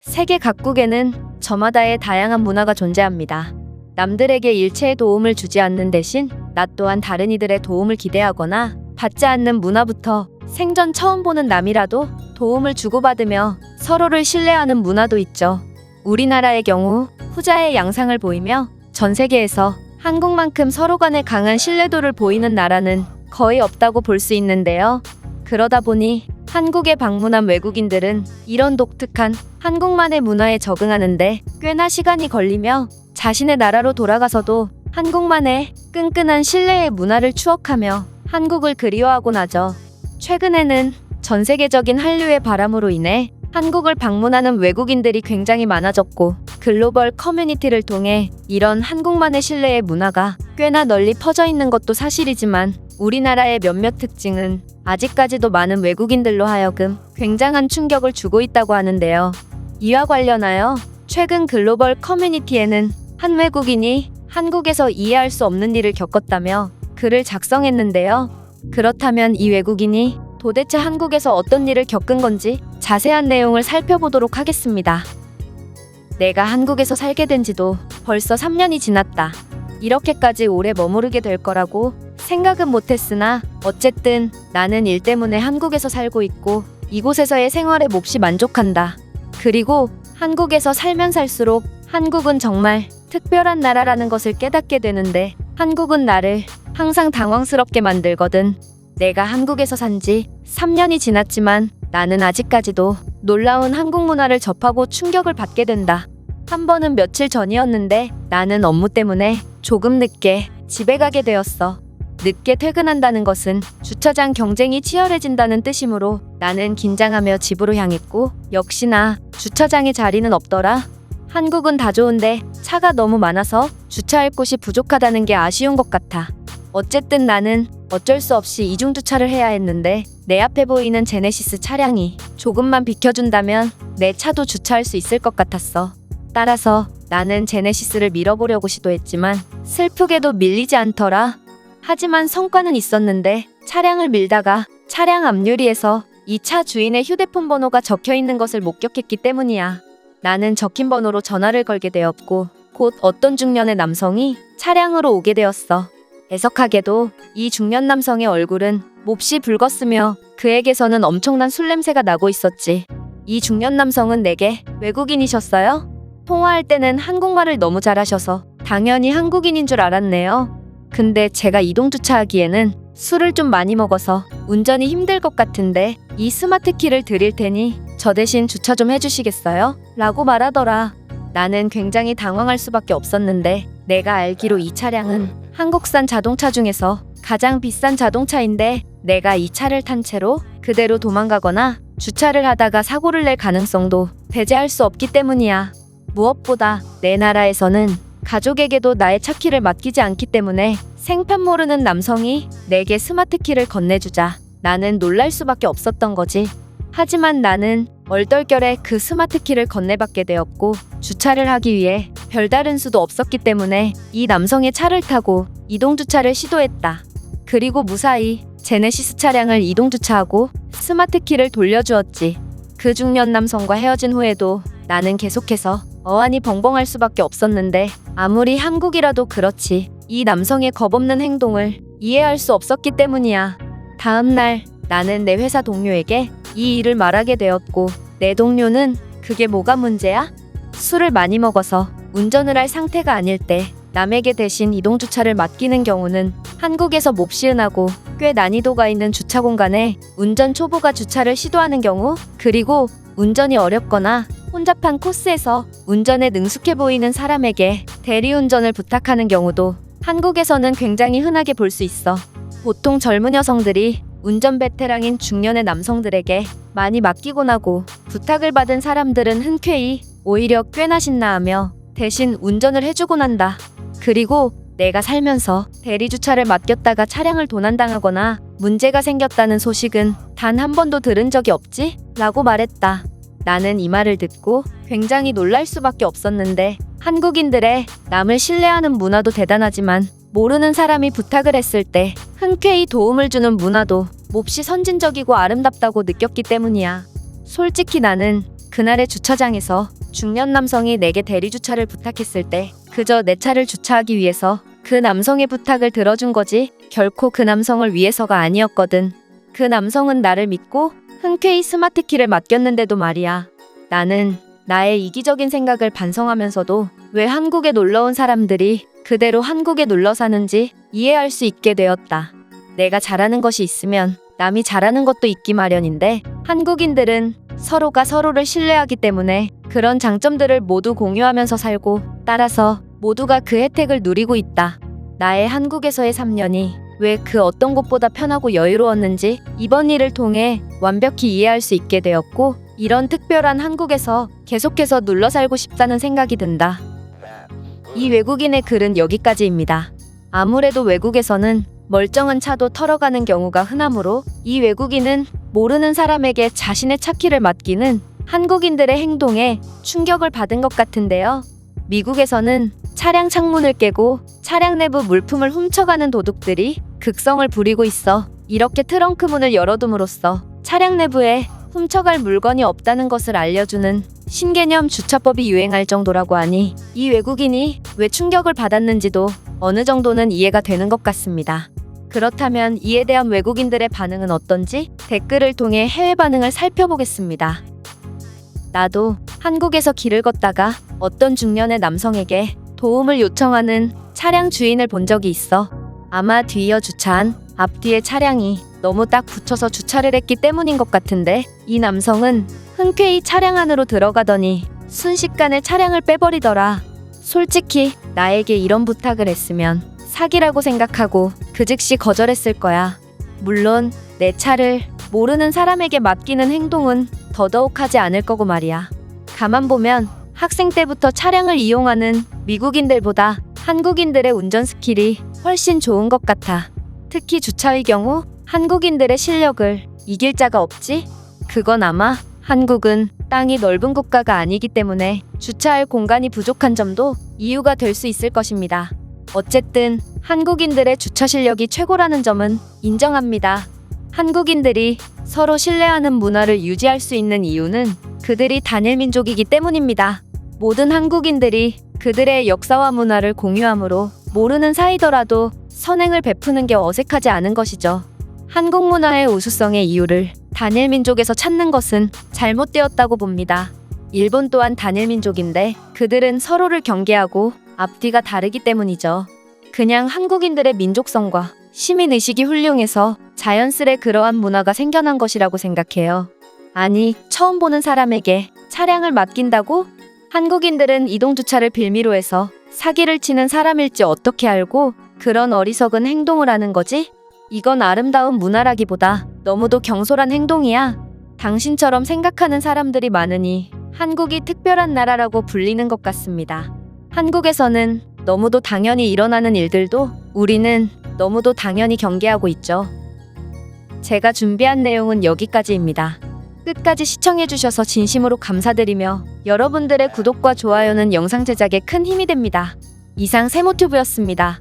세계 각국에는 저마다의 다양한 문화가 존재합니다. 남들에게 일체의 도움을 주지 않는 대신 나 또한 다른 이들의 도움을 기대하거나 받지 않는 문화부터 생전 처음 보는 남이라도 도움을 주고받으며 서로를 신뢰하는 문화도 있죠. 우리나라의 경우 후자의 양상을 보이며 전 세계에서 한국만큼 서로 간의 강한 신뢰도를 보이는 나라는 거의 없다고 볼 수 있는데요. 그러다 보니 한국에 방문한 외국인들은 이런 독특한 한국만의 문화에 적응하는데 꽤나 시간이 걸리며 자신의 나라로 돌아가서도 한국만의 끈끈한 신뢰의 문화를 추억하며 한국을 그리워하곤 하죠. 최근에는 전 세계적인 한류의 바람으로 인해 한국을 방문하는 외국인들이 굉장히 많아졌고 글로벌 커뮤니티를 통해 이런 한국만의 신뢰의 문화가 꽤나 널리 퍼져 있는 것도 사실이지만 우리나라의 몇몇 특징은 아직까지도 많은 외국인들로 하여금 굉장한 충격을 주고 있다고 하는데요. 이와 관련하여 최근 글로벌 커뮤니티에는 한 외국인이 한국에서 이해할 수 없는 일을 겪었다며 글을 작성했는데요. 그렇다면 이 외국인이 도대체 한국에서 어떤 일을 겪은 건지 자세한 내용을 살펴보도록 하겠습니다. 내가 한국에서 살게 된 지도 벌써 3년이 지났다. 이렇게까지 오래 머무르게 될 거라고 생각은 못했으나 어쨌든 나는 일 때문에 한국에서 살고 있고 이곳에서의 생활에 몹시 만족한다. 그리고 한국에서 살면 살수록 한국은 정말 특별한 나라라는 것을 깨닫게 되는데 한국은 나를 항상 당황스럽게 만들거든. 내가 한국에서 산지 3년이 지났지만 나는 아직까지도 놀라운 한국 문화를 접하고 충격을 받게 된다. 한 번은 며칠 전이었는데 나는 업무 때문에 조금 늦게 집에 가게 되었어. 늦게 퇴근한다는 것은 주차장 경쟁이 치열해진다는 뜻이므로 나는 긴장하며 집으로 향했고 역시나 주차장에 자리는 없더라. 한국은 다 좋은데 차가 너무 많아서 주차할 곳이 부족하다는 게 아쉬운 것 같아. 어쨌든 나는 어쩔 수 없이 이중주차를 해야 했는데 내 앞에 보이는 제네시스 차량이 조금만 비켜준다면 내 차도 주차할 수 있을 것 같았어. 따라서 나는 제네시스를 밀어보려고 시도했지만 슬프게도 밀리지 않더라. 하지만 성과는 있었는데 차량을 밀다가 차량 앞유리에서 이 차 주인의 휴대폰 번호가 적혀 있는 것을 목격했기 때문이야. 나는 적힌 번호로 전화를 걸게 되었고 곧 어떤 중년의 남성이 차량으로 오게 되었어. 애석하게도 이 중년 남성의 얼굴은 몹시 붉었으며 그에게서는 엄청난 술 냄새가 나고 있었지. 이 중년 남성은 내게 외국인이셨어요? 통화할 때는 한국말을 너무 잘하셔서 당연히 한국인인 줄 알았네요. 근데 제가 이동주차하기에는 술을 좀 많이 먹어서 운전이 힘들 것 같은데 이 스마트 키를 드릴 테니 저 대신 주차 좀 해주시겠어요? 라고 말하더라. 나는 굉장히 당황할 수밖에 없었는데 내가 알기로 이 차량은 한국산 자동차 중에서 가장 비싼 자동차인데 내가 이 차를 탄 채로 그대로 도망가거나 주차를 하다가 사고를 낼 가능성도 배제할 수 없기 때문이야. 무엇보다 내 나라에서는 가족에게도 나의 차 키를 맡기지 않기 때문에 생판 모르는 남성이 내게 스마트 키를 건네주자 나는 놀랄 수밖에 없었던 거지. 하지만 나는 얼떨결에 그 스마트 키를 건네받게 되었고 주차를 하기 위해 별다른 수도 없었기 때문에 이 남성의 차를 타고 이동주차를 시도했다. 그리고 무사히 제네시스 차량을 이동주차하고 스마트 키를 돌려주었지. 그 중년 남성과 헤어진 후에도 나는 계속해서 어안이 벙벙할 수밖에 없었는데 아무리 한국이라도 그렇지 이 남성의 겁없는 행동을 이해할 수 없었기 때문이야. 다음 날 나는 내 회사 동료에게 이 일을 말하게 되었고 내 동료는 그게 뭐가 문제야? 술을 많이 먹어서 운전을 할 상태가 아닐 때 남에게 대신 이동주차를 맡기는 경우는 한국에서 몹시 흔하고 꽤 난이도가 있는 주차 공간에 운전 초보가 주차를 시도하는 경우 그리고 운전이 어렵거나 혼잡한 코스에서 운전에 능숙해 보이는 사람에게 대리운전을 부탁하는 경우도 한국에서는 굉장히 흔하게 볼 수 있어. 보통 젊은 여성들이 운전 베테랑인 중년의 남성들에게 많이 맡기곤 하고 부탁을 받은 사람들은 흔쾌히 오히려 꽤나 신나하며 대신 운전을 해주곤 한다. 그리고 내가 살면서 대리주차를 맡겼다가 차량을 도난당하거나 문제가 생겼다는 소식은 단 한 번도 들은 적이 없지? 라고 말했다. 나는 이 말을 듣고 굉장히 놀랄 수밖에 없었는데 한국인들의 남을 신뢰하는 문화도 대단하지만 모르는 사람이 부탁을 했을 때 흔쾌히 도움을 주는 문화도 몹시 선진적이고 아름답다고 느꼈기 때문이야. 솔직히 나는 그 그날의 주차장에서 중년 남성이 내게 대리 주차를 부탁했을 때 그저 내 차를 주차하기 위해서 그 남성의 부탁을 들어준 거지 결코 그 남성을 위해서가 아니었거든. 그 남성은 나를 믿고 흔쾌히 스마트키를 맡겼는데도 말이야. 나는 나의 이기적인 생각을 반성하면서도 왜 한국에 놀러온 사람들이 그대로 한국에 눌러 사는지 이해할 수 있게 되었다. 내가 잘하는 것이 있으면 남이 잘하는 것도 있기 마련인데 한국인들은 서로가 서로를 신뢰하기 때문에 그런 장점들을 모두 공유하면서 살고 따라서 모두가 그 혜택을 누리고 있다. 나의 한국에서의 3년이 왜 그 어떤 곳보다 편하고 여유로웠는지 이번 일을 통해 완벽히 이해할 수 있게 되었고 이런 특별한 한국에서 계속해서 눌러 살고 싶다는 생각이 든다. 이 외국인의 글은 여기까지입니다. 아무래도 외국에서는 멀쩡한 차도 털어가는 경우가 흔하므로 이 외국인은 모르는 사람에게 자신의 차 키를 맡기는 한국인들의 행동에 충격을 받은 것 같은데요. 미국에서는 차량 창문을 깨고 차량 내부 물품을 훔쳐가는 도둑들이 극성을 부리고 있어 이렇게 트렁크 문을 열어둠으로써 차량 내부에 훔쳐갈 물건이 없다는 것을 알려주는 신개념 주차법이 유행할 정도라고 하니 이 외국인이 왜 충격을 받았는지도 어느 정도는 이해가 되는 것 같습니다. 그렇다면 이에 대한 외국인들의 반응은 어떤지 댓글을 통해 해외 반응을 살펴보겠습니다. 나도 한국에서 길을 걷다가 어떤 중년의 남성에게 도움을 요청하는 차량 주인을 본 적이 있어. 아마 뒤이어 주차한 앞뒤의 차량이 너무 딱 붙여서 주차를 했기 때문인 것 같은데 이 남성은 흔쾌히 차량 안으로 들어가더니 순식간에 차량을 빼버리더라. 솔직히 나에게 이런 부탁을 했으면 사기라고 생각하고 그 즉시 거절했을 거야. 물론 내 차를 모르는 사람에게 맡기는 행동은 더더욱 하지 않을 거고 말이야. 가만 보면 학생 때부터 차량을 이용하는 미국인들보다 한국인들의 운전 스킬이 훨씬 좋은 것 같아. 특히 주차의 경우 한국인들의 실력을 이길 자가 없지? 그건 아마 한국은 땅이 넓은 국가가 아니기 때문에 주차할 공간이 부족한 점도 이유가 될 수 있을 것입니다. 어쨌든 한국인들의 주차 실력이 최고라는 점은 인정합니다. 한국인들이 서로 신뢰하는 문화를 유지할 수 있는 이유는 그들이 단일 민족이기 때문입니다. 모든 한국인들이 그들의 역사와 문화를 공유하므로 모르는 사이더라도 선행을 베푸는 게 어색하지 않은 것이죠. 한국 문화의 우수성의 이유를 단일 민족에서 찾는 것은 잘못되었다고 봅니다. 일본 또한 단일 민족인데 그들은 서로를 경계하고 앞뒤가 다르기 때문이죠. 그냥 한국인들의 민족성과 시민의식이 훌륭해서 자연스레 그러한 문화가 생겨난 것이라고 생각해요. 아니, 처음 보는 사람에게 차량을 맡긴다고? 한국인들은 이동주차를 빌미로 해서 사기를 치는 사람일지 어떻게 알고 그런 어리석은 행동을 하는 거지? 이건 아름다운 문화라기보다 너무도 경솔한 행동이야. 당신처럼 생각하는 사람들이 많으니 한국이 특별한 나라라고 불리는 것 같습니다. 한국에서는 너무도 당연히 일어나는 일들도 우리는 너무도 당연히 경계하고 있죠. 제가 준비한 내용은 여기까지입니다. 끝까지 시청해주셔서 진심으로 감사드리며 여러분들의 구독과 좋아요는 영상 제작에 큰 힘이 됩니다. 이상 세모튜브였습니다.